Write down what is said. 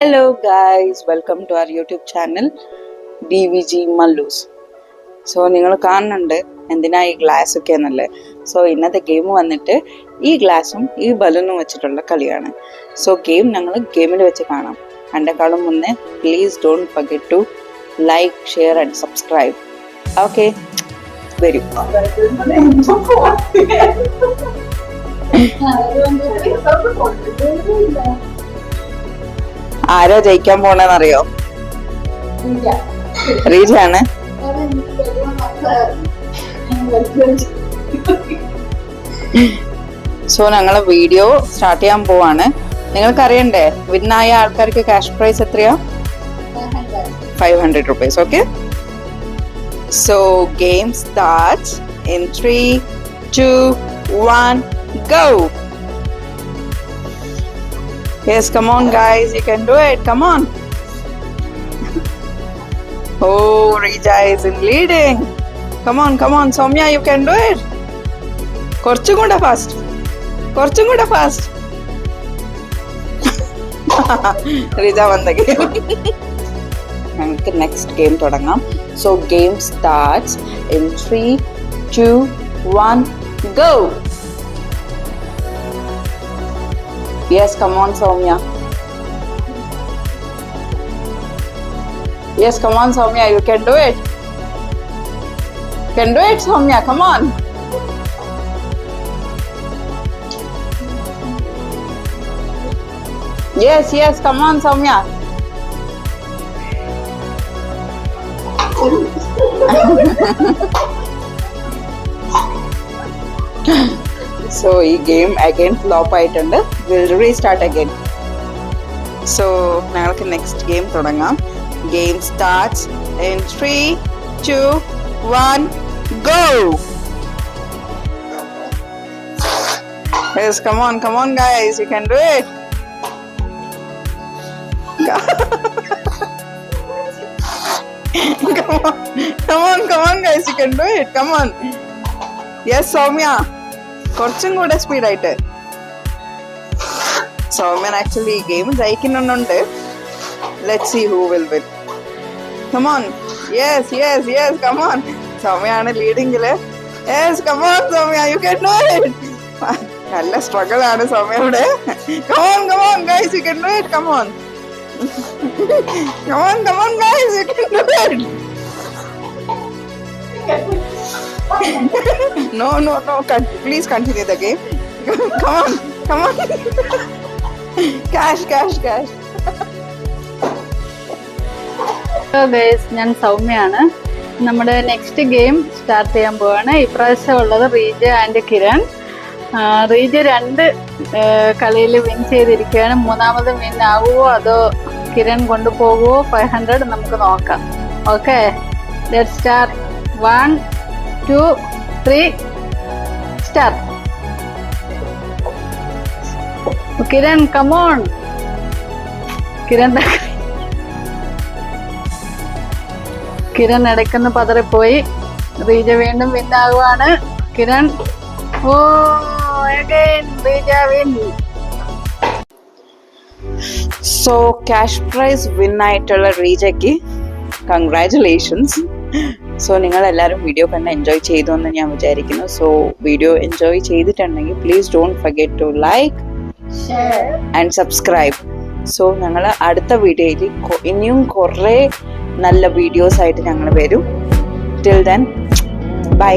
Hello guys, welcome to our YouTube channel DVG Mallus. So നിങ്ങൾ കാണുന്നുണ്ട് എന്തിനാ ഈ ഗ്ലാസ് ഒക്കെ എന്നല്ലേ. സോ ഇന്നത്തെ ഗെയിം വന്നിട്ട് ഈ ഗ്ലാസും ഈ ബലൂണും വെച്ചിട്ടുള്ള കളിയാണ്. സോ ഗെയിം ഞങ്ങൾ ഗെയിമിൽ വെച്ച് കാണാം. അതിൻ്റെക്കാളും മുന്നേ please don't forget to like, share and subscribe. Okay, വരും. ആരാ ജയിക്കാൻ പോണെന്നറിയോ? റീജാണ്. സോ ഞങ്ങള് വീഡിയോ സ്റ്റാർട്ട് ചെയ്യാൻ പോവാണ്. നിങ്ങൾക്ക് അറിയണ്ടേ വിന്നായ ആൾക്കാർക്ക് ക്യാഷ് പ്രൈസ് എത്രയാ? 500 rupees. Okay, so game starts in 3, 2, 1, go. Yes, come on guys, you can do it, come on. Oh, Rija is in leading. Come on, Soumya, you can do it. Korchum kuda fast. Rija won the game. നമുക്ക് next game തുടങ്ങാം. So game starts in 3, 2, 1, go. Yes, come on Soumya. Yes, come on Soumya, you can do it. Can do it Soumya, come on. Yes, come on Soumya. So ഈ game again flop ആയിട്ടുണ്ട്. Will restart again. So ഞങ്ങൾക്ക് next game തുടങ്ങാം. Game starts in 3, 2, 1, go. Yes, come on guys, you can do it. Come on guys, you can do it, come on. Yes Soumya, കുറച്ചും കൂടെ speed ആയിട്ട്. സൗമ്യൻ actually ഈ game ജയിക്കുന്നുണ്ട്. Let's see who will win. Come on. Yes come on. സൗമ്യാണ് ലീഡിംഗില്. Yes come on Soumya, you can do it. നല്ല struggle ആണ് സൗമ്യയുടെ. Come on guys, you can do it. Come on guys, you can do it. No, please continue the game. Come on. Cash. Hello guys, ഞാൻ സൗമ്യയാണ്. നമ്മുടെ next game start ചെയ്യാൻ പോവാണ്. ഇപ്രാവശ്യം ഉള്ളത് റീജ ആൻഡ് കിരൺ. റീജ 2 കളിയിൽ വിൻ ചെയ്തിരിക്കുകയാണ്. മൂന്നാമത് വിൻ ആവുമോ അതോ കിരൺ കൊണ്ടുപോകുമോ? 500 നമുക്ക് നോക്കാം. Okay, let's start. 1, 2, 3, start. Kiran, come on. Kiran ഇടയ്ക്കൊന്ന് പതറിപ്പോയി. റീജ വീണ്ടും വിൻ ആകുവാണ്. Kiran, oh again Reeja win. So cash prize win ആയിട്ടുള്ള റീജയ്ക്ക് കൺഗ്രാറ്റുലേഷൻസ്. സോ നിങ്ങൾ എല്ലാവരും വീഡിയോ കണ്ട് എൻജോയ് ചെയ്തു എന്ന് ഞാൻ വിചാരിക്കുന്നു. സോ വീഡിയോ എൻജോയ് ചെയ്തിട്ടുണ്ടെങ്കിൽ please don't forget to like, share and subscribe. So ഞങ്ങൾ അടുത്ത വീഡിയോയിൽ ഇനിയും കുറേ നല്ല വീഡിയോസ് ആയിട്ട് ഞങ്ങൾ വരും. Till then bye.